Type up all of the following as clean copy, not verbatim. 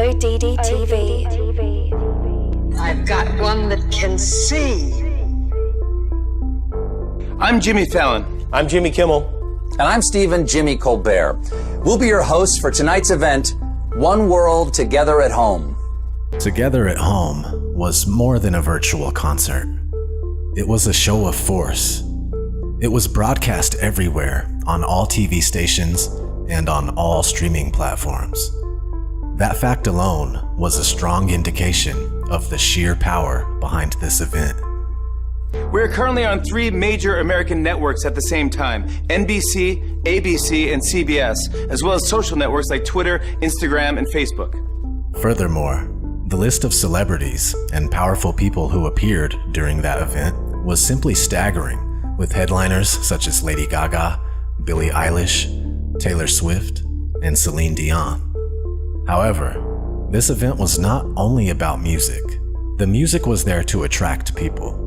ODD TV. I've got one that can see. I'm Jimmy Fallon. I'm Jimmy Kimmel. And I'm Stephen Jimmy Colbert. We'll be your hosts for tonight's event, One World Together at Home. Together at Home was more than a virtual concert. It was a show of force. It was broadcast everywhere, on all TV stations and on all streaming platforms. That fact alone was a strong indication of the sheer power behind this event. We're currently on 3 major American networks at the same time: NBC, ABC, and CBS, as well as social networks like Twitter, Instagram, and Facebook. Furthermore, the list of celebrities and powerful people who appeared during that event was simply staggering, with headliners such as Lady Gaga, Billie Eilish, Taylor Swift, and Celine Dion. However, this event was not only about music. The music was there to attract people.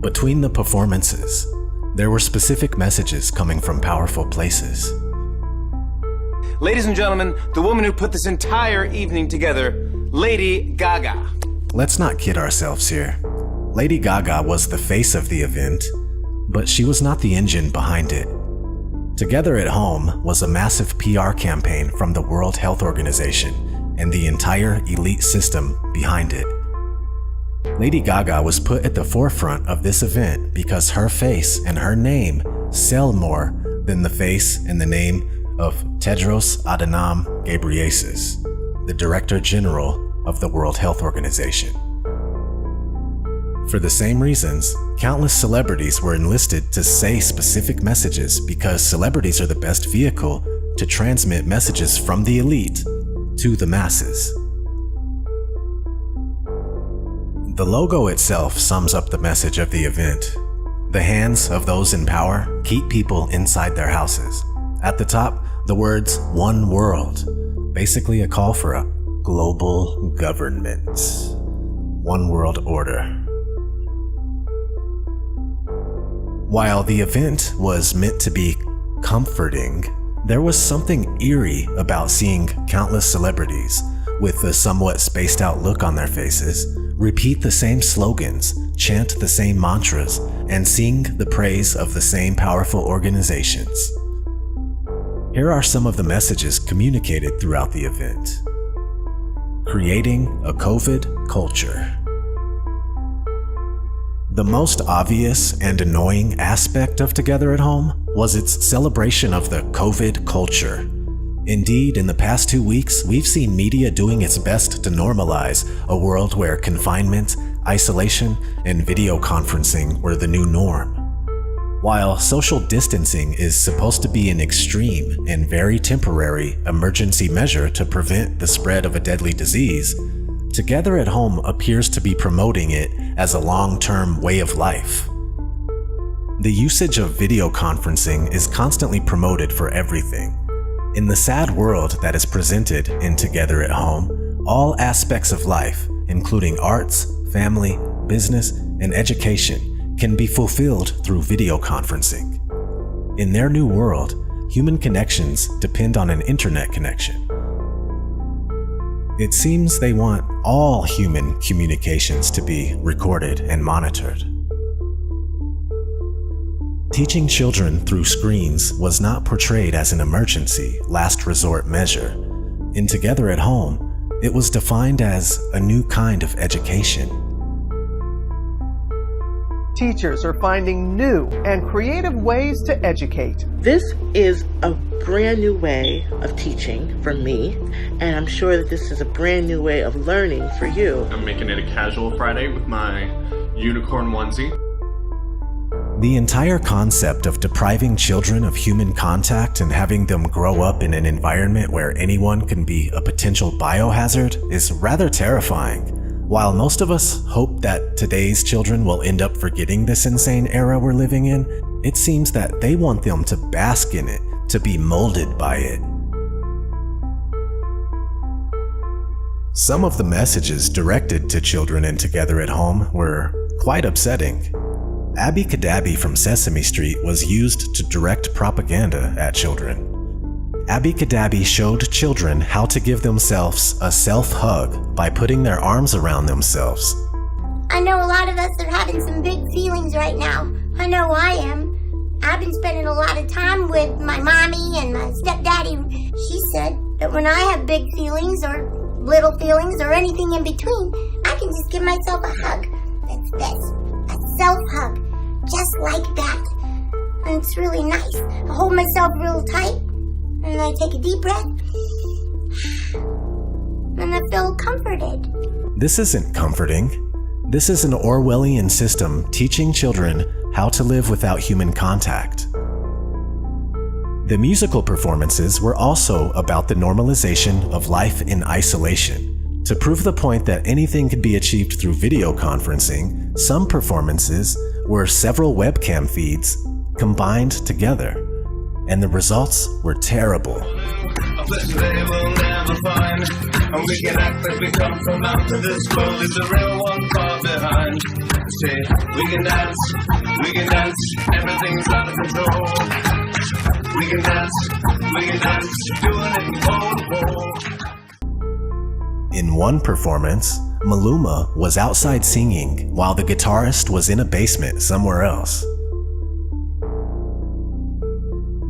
Between the performances, there were specific messages coming from powerful places. Ladies and gentlemen, the woman who put this entire evening together, Lady Gaga. Let's not kid ourselves here. Lady Gaga was the face of the event, but she was not the engine behind it. Together at Home was a massive PR campaign from the World Health Organization and the entire elite system behind it. Lady Gaga was put at the forefront of this event because her face and her name sell more than the face and the name of Tedros Adhanom Ghebreyesus, the Director General of the World Health Organization. For the same reasons, countless celebrities were enlisted to say specific messages because celebrities are the best vehicle to transmit messages from the elite to the masses. The logo itself sums up the message of the event. The hands of those in power keep people inside their houses. At the top, the words "One World," basically a call for a global government. One world order. While the event was meant to be comforting, there was something eerie about seeing countless celebrities with a somewhat spaced out look on their faces repeat the same slogans, chant the same mantras, and sing the praise of the same powerful organizations. Here are some of the messages communicated throughout the event. Creating a COVID culture. The most obvious and annoying aspect of Together at Home was its celebration of the COVID culture. Indeed, in the past 2 weeks, we've seen media doing its best to normalize a world where confinement, isolation, and video conferencing were the new norm. While social distancing is supposed to be an extreme and very temporary emergency measure to prevent the spread of a deadly disease, Together at Home appears to be promoting it as a long-term way of life. The usage of video conferencing is constantly promoted for everything. In the sad world that is presented in Together at Home, all aspects of life, including arts, family, business, and education, can be fulfilled through video conferencing. In their new world, human connections depend on an internet connection. It seems they want all human communications to be recorded and monitored. Teaching children through screens was not portrayed as an emergency, last resort measure. In Together at Home, it was defined as a new kind of education. Teachers are finding new and creative ways to educate. This is a brand new way of teaching for me, and I'm sure that this is a brand new way of learning for you. I'm making it a casual Friday with my unicorn onesie. The entire concept of depriving children of human contact and having them grow up in an environment where anyone can be a potential biohazard is rather terrifying. While most of us hope that today's children will end up forgetting this insane era we're living in, it seems that they want them to bask in it, to be molded by it. Some of the messages directed to children in Together at Home were quite upsetting. Abby Cadabby from Sesame Street was used to direct propaganda at children. Abby Kadabi showed children how to give themselves a self-hug by putting their arms around themselves. I know a lot of us are having some big feelings right now. I know I am. I've been spending a lot of time with my mommy and my stepdaddy. She said that when I have big feelings or little feelings or anything in between, I can just give myself a hug. That's this. A self-hug. Just like that. And it's really nice. I hold myself real tight, and I take a deep breath, and I feel comforted. This isn't comforting. This is an Orwellian system teaching children how to live without human contact. The musical performances were also about the normalization of life in isolation. To prove the point that anything could be achieved through video conferencing, some performances were several webcam feeds combined together, and the results were terrible. A place they will never find, and we can act like we come from out of this world. Is the real one far behind? Say, we can dance, everything's out of control. We can dance, doing it pole to pole. In one performance, Maluma was outside singing while the guitarist was in a basement somewhere else.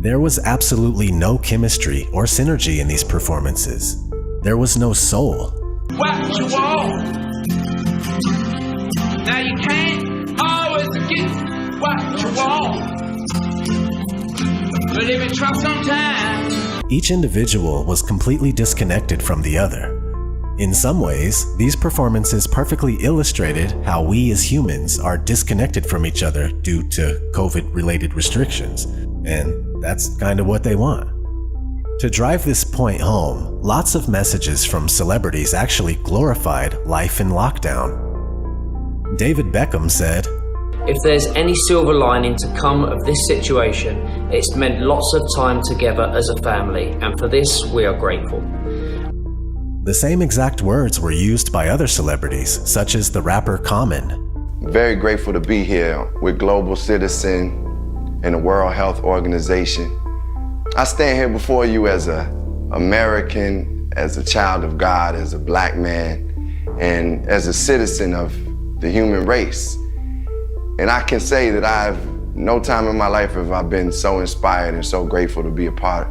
There was absolutely no chemistry or synergy in these performances. There was no soul. What you want? Now you can't always get what you want. But if you try sometimes. Each individual was completely disconnected from the other. In some ways, these performances perfectly illustrated how we as humans are disconnected from each other due to COVID-related restrictions. And that's kind of what they want. To drive this point home, lots of messages from celebrities actually glorified life in lockdown. David Beckham said, "If there's any silver lining to come of this situation, it's meant lots of time together as a family, and for this we are grateful." The same exact words were used by other celebrities, such as the rapper Common. Very grateful to be here with Global Citizen and the World Health Organization. I stand here before you as an American, as a child of God, as a black man, and as a citizen of the human race. And I can say that no time in my life have I been so inspired and so grateful to be a part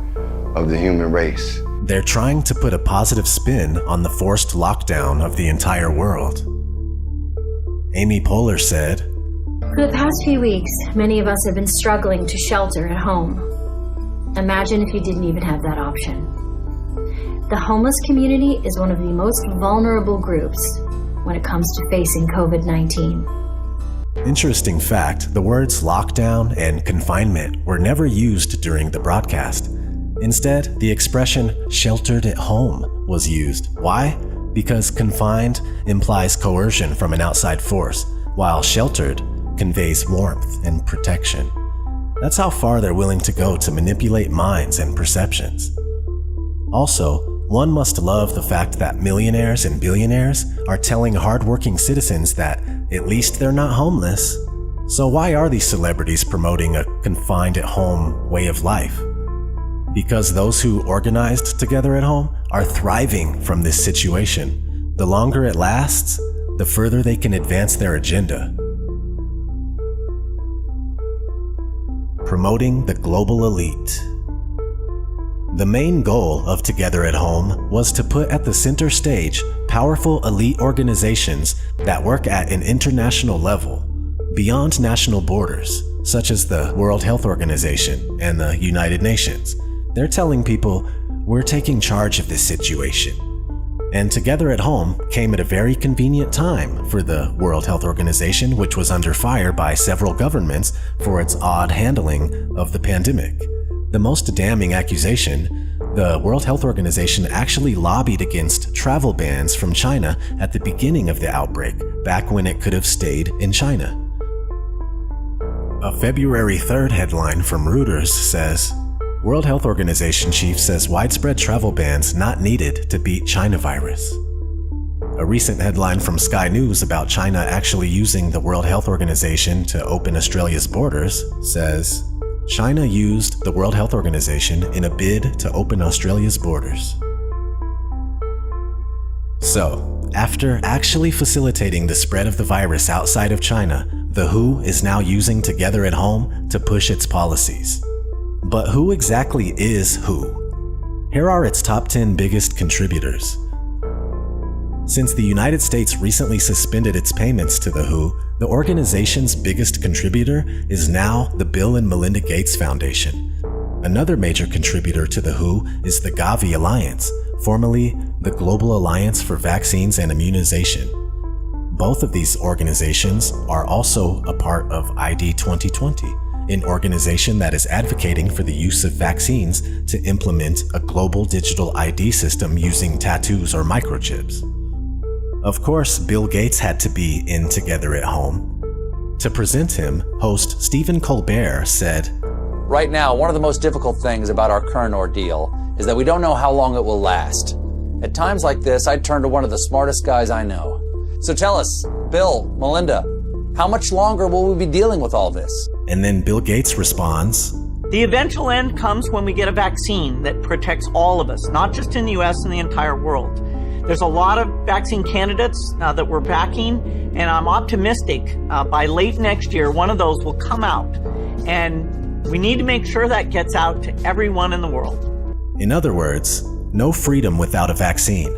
of the human race. They're trying to put a positive spin on the forced lockdown of the entire world. Amy Poehler said, "For the past few weeks, many of us have been struggling to shelter at home. Imagine if you didn't even have that option. The homeless community is one of the most vulnerable groups when it comes to facing COVID-19. Interesting fact, the words lockdown and confinement were never used during the broadcast. Instead, the expression sheltered at home was used. Why? Because confined implies coercion from an outside force, while sheltered conveys warmth and protection. That's how far they're willing to go to manipulate minds and perceptions. Also, one must love the fact that millionaires and billionaires are telling hardworking citizens that at least they're not homeless. So why are these celebrities promoting a confined-at-home way of life? Because those who organized together at home are thriving from this situation. The longer it lasts, the further they can advance their agenda. Promoting the global elite. The main goal of Together at Home was to put at the center stage powerful elite organizations that work at an international level, beyond national borders, such as the World Health Organization and the United Nations. They're telling people, we're taking charge of this situation. And Together at Home came at a very convenient time for the World Health Organization, which was under fire by several governments for its odd handling of the pandemic. The most damning accusation, the World Health Organization actually lobbied against travel bans from China at the beginning of the outbreak, back when it could have stayed in China. A February 3rd headline from Reuters says, World Health Organization chief says widespread travel bans not needed to beat China virus. A recent headline from Sky News about China actually using the World Health Organization to open Australia's borders says, China used the World Health Organization in a bid to open Australia's borders. So, after actually facilitating the spread of the virus outside of China, the WHO is now using Together at Home to push its policies. But who exactly is WHO? Here are its top 10 biggest contributors. Since the United States recently suspended its payments to the WHO, the organization's biggest contributor is now the Bill and Melinda Gates Foundation. Another major contributor to the WHO is the Gavi Alliance, formerly the Global Alliance for Vaccines and Immunization. Both of these organizations are also a part of ID 2020, an organization that is advocating for the use of vaccines to implement a global digital ID system using tattoos or microchips. Of course, Bill Gates had to be in Together at Home. To present him, host Stephen Colbert said, "Right now, one of the most difficult things about our current ordeal is that we don't know how long it will last. At times like this, I'd turn to one of the smartest guys I know. So tell us, Bill, Melinda, how much longer will we be dealing with all this?" And then Bill Gates responds, "The eventual end comes when we get a vaccine that protects all of us, not just in the US and the entire world. There's a lot of vaccine candidates that we're backing, and I'm optimistic by late next year, one of those will come out. And we need to make sure that gets out to everyone in the world." In other words, no freedom without a vaccine.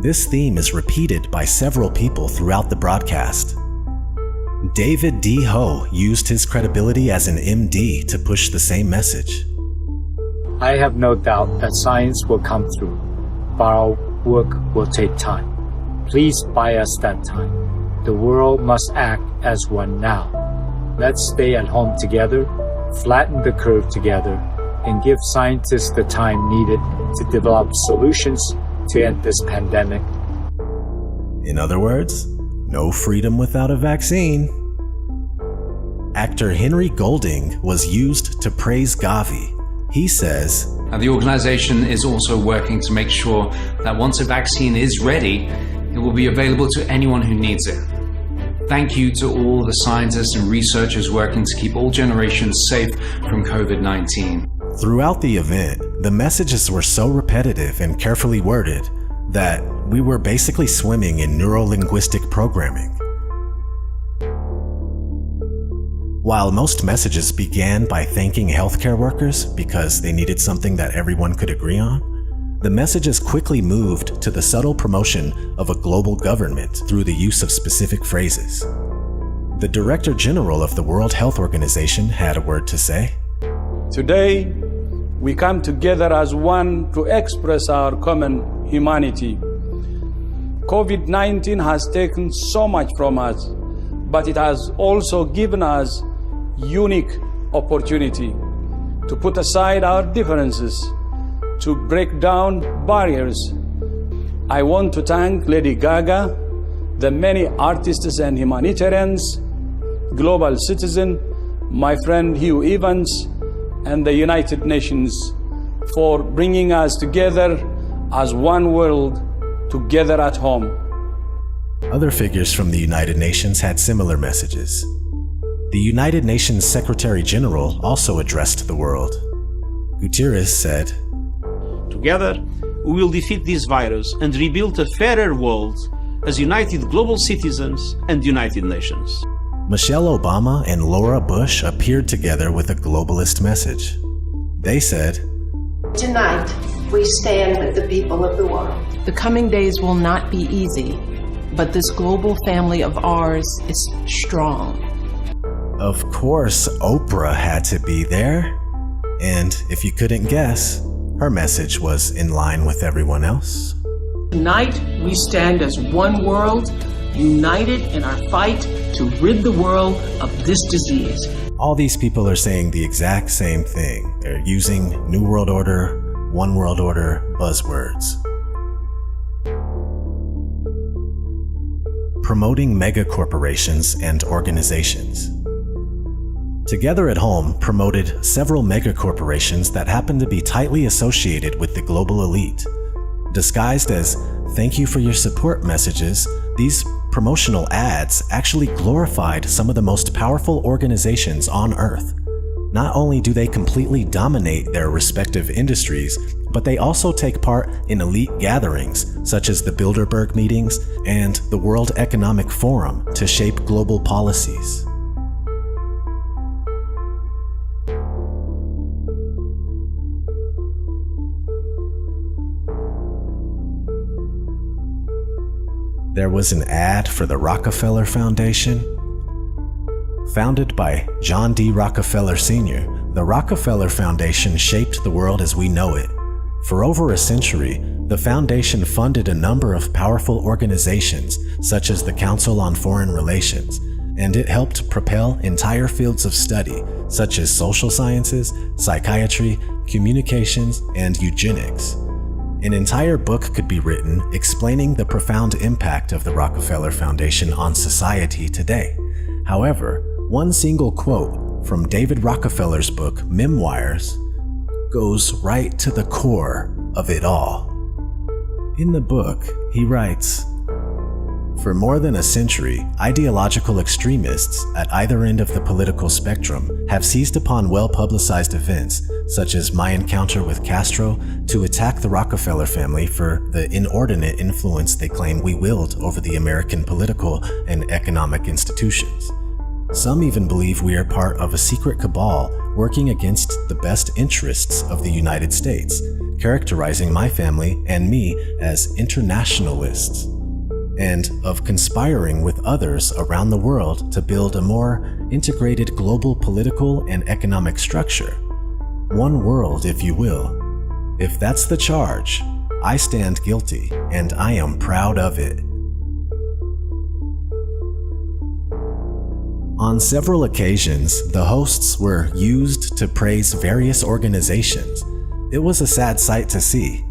This theme is repeated by several people throughout the broadcast. David D. Ho used his credibility as an MD to push the same message. "I have no doubt that science will come through, but our work will take time. Please buy us that time. The world must act as one now. Let's stay at home together, flatten the curve together, and give scientists the time needed to develop solutions to end this pandemic." In other words, no freedom without a vaccine. Actor Henry Golding was used to praise Gavi. He says, The organization is also working to make sure that once a vaccine is ready, it will be available to anyone who needs it. Thank you to all the scientists and researchers working to keep all generations safe from COVID-19. Throughout the event, the messages were so repetitive and carefully worded that we were basically swimming in neuro-linguistic programming. While most messages began by thanking healthcare workers because they needed something that everyone could agree on, the messages quickly moved to the subtle promotion of a global government through the use of specific phrases. The Director General of the World Health Organization had a word to say. "Today, we come together as one to express our common humanity. COVID-19 has taken so much from us, but it has also given us unique opportunity to put aside our differences, to break down barriers. I want to thank Lady Gaga, the many artists and humanitarians, global citizen, my friend Hugh Evans, and the United Nations for bringing us together as one world, together at home." Other figures from the United Nations had similar messages. The United Nations Secretary General also addressed the world. Guterres said, "Together, we will defeat this virus and rebuild a fairer world as united global citizens and United Nations." Michelle Obama and Laura Bush appeared together with a globalist message. They said, "Tonight, we stand with the people of the world. The coming days will not be easy, but this global family of ours is strong." Of course, Oprah had to be there. And if you couldn't guess, her message was in line with everyone else. "Tonight, we stand as one world, united in our fight to rid the world of this disease." All these people are saying the exact same thing. They're using New World Order, One World Order buzzwords. Promoting mega corporations and organizations. Together at Home promoted several mega corporations that happen to be tightly associated with the global elite. Disguised as "thank you for your support" messages, these promotional ads actually glorified some of the most powerful organizations on Earth. Not only do they completely dominate their respective industries, but they also take part in elite gatherings such as the Bilderberg meetings and the World Economic Forum to shape global policies. There was an ad for the Rockefeller Foundation. Founded by John D. Rockefeller Sr., the Rockefeller Foundation shaped the world as we know it. For over a century, the foundation funded a number of powerful organizations, such as the Council on Foreign Relations, and it helped propel entire fields of study, such as social sciences, psychiatry, communications, and eugenics. An entire book could be written explaining the profound impact of the Rockefeller Foundation on society today. However, one single quote from David Rockefeller's book, Memoirs, goes right to the core of it all. In the book, he writes, "For more than a century, ideological extremists at either end of the political spectrum have seized upon well-publicized events, such as my encounter with Castro, to attack the Rockefeller family for the inordinate influence they claim we wield over the American political and economic institutions. Some even believe we are part of a secret cabal working against the best interests of the United States, characterizing my family and me as internationalists, and of conspiring with others around the world to build a more integrated global political and economic structure. One world, if you will. If that's the charge, I stand guilty, and I am proud of it." On several occasions, the hosts were used to praise various organizations. It was a sad sight to see.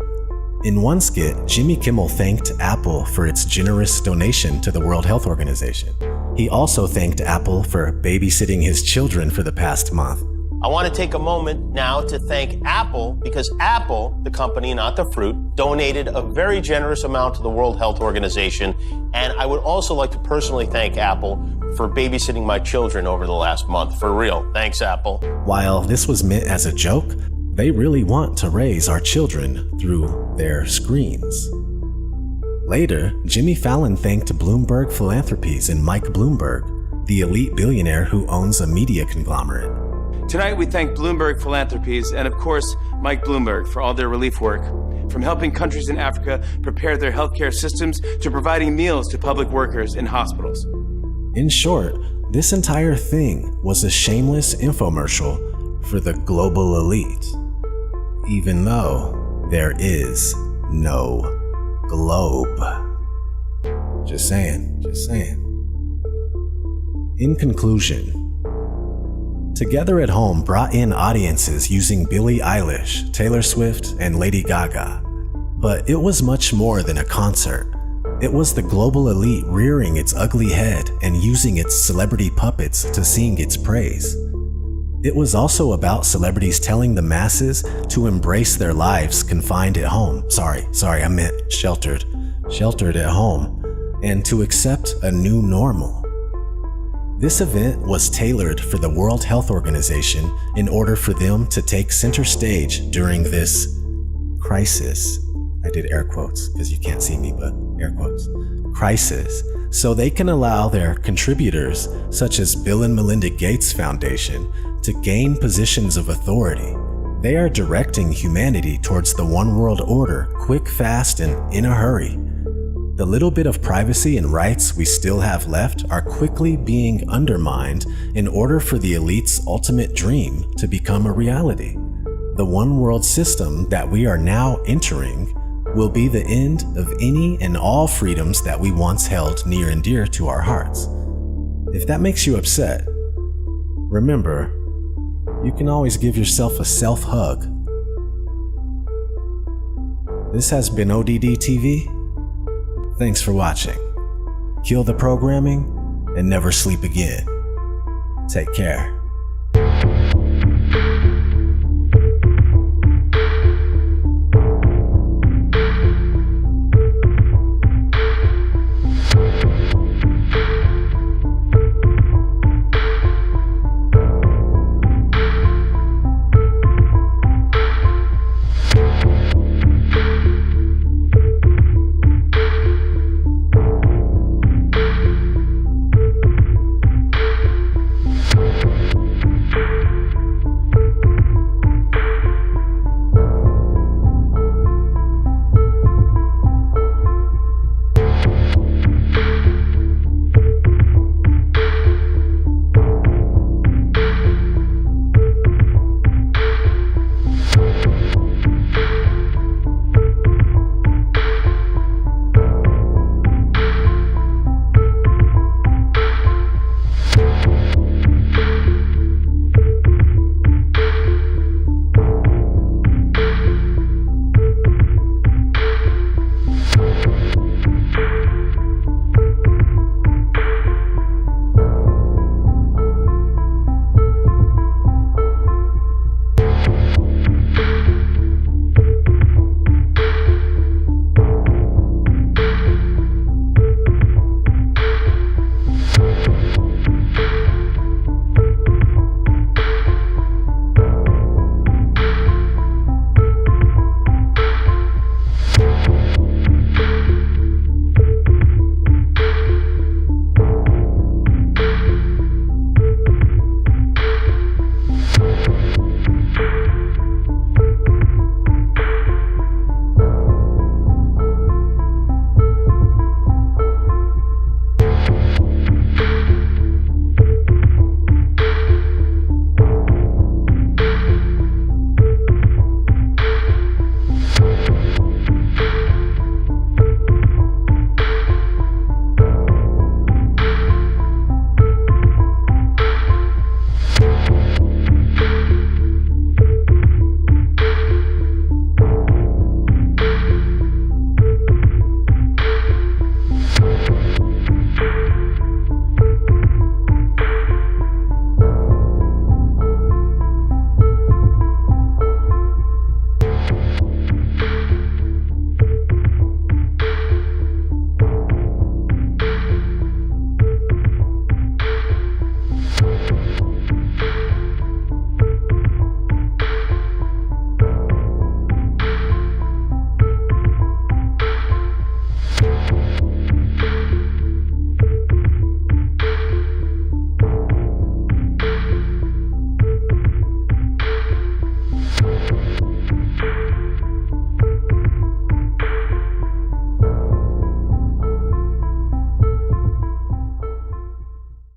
In one skit, Jimmy Kimmel thanked Apple for its generous donation to the World Health Organization. He also thanked Apple for babysitting his children for the past month. I want to take a moment now to thank Apple, because Apple, the company, not the fruit, donated a very generous amount to the World Health Organization. And I would also like to personally thank Apple for babysitting my children over the last month. For real. Thanks, Apple. While this was meant as a joke, they really want to raise our children through their screens. Later, Jimmy Fallon thanked Bloomberg Philanthropies and Mike Bloomberg, the elite billionaire who owns a media conglomerate. Tonight, we thank Bloomberg Philanthropies and, of course, Mike Bloomberg for all their relief work, from helping countries in Africa prepare their healthcare systems to providing meals to public workers in hospitals. In short, this entire thing was a shameless infomercial for the global elite, even though there is no globe. Just saying, just saying. In conclusion, Together at Home brought in audiences using Billie Eilish, Taylor Swift, and Lady Gaga. But it was much more than a concert. It was the global elite rearing its ugly head and using its celebrity puppets to sing its praise. It was also about celebrities telling the masses to embrace their lives confined at home. Sorry, I meant sheltered at home, and to accept a new normal. This event was tailored for the World Health Organization in order for them to take center stage during this crisis. I did air quotes because you can't see me, but air quotes. Crisis. So they can allow their contributors, such as Bill and Melinda Gates Foundation, to gain positions of authority. They are directing humanity towards the one world order, quick, fast, and in a hurry. The little bit of privacy and rights we still have left are quickly being undermined in order for the elite's ultimate dream to become a reality. The one world system that we are now entering will be the end of any and all freedoms that we once held near and dear to our hearts. If that makes you upset, remember, you can always give yourself a self-hug. This has been ODD TV. Thanks for watching. Kill the programming and never sleep again. Take care.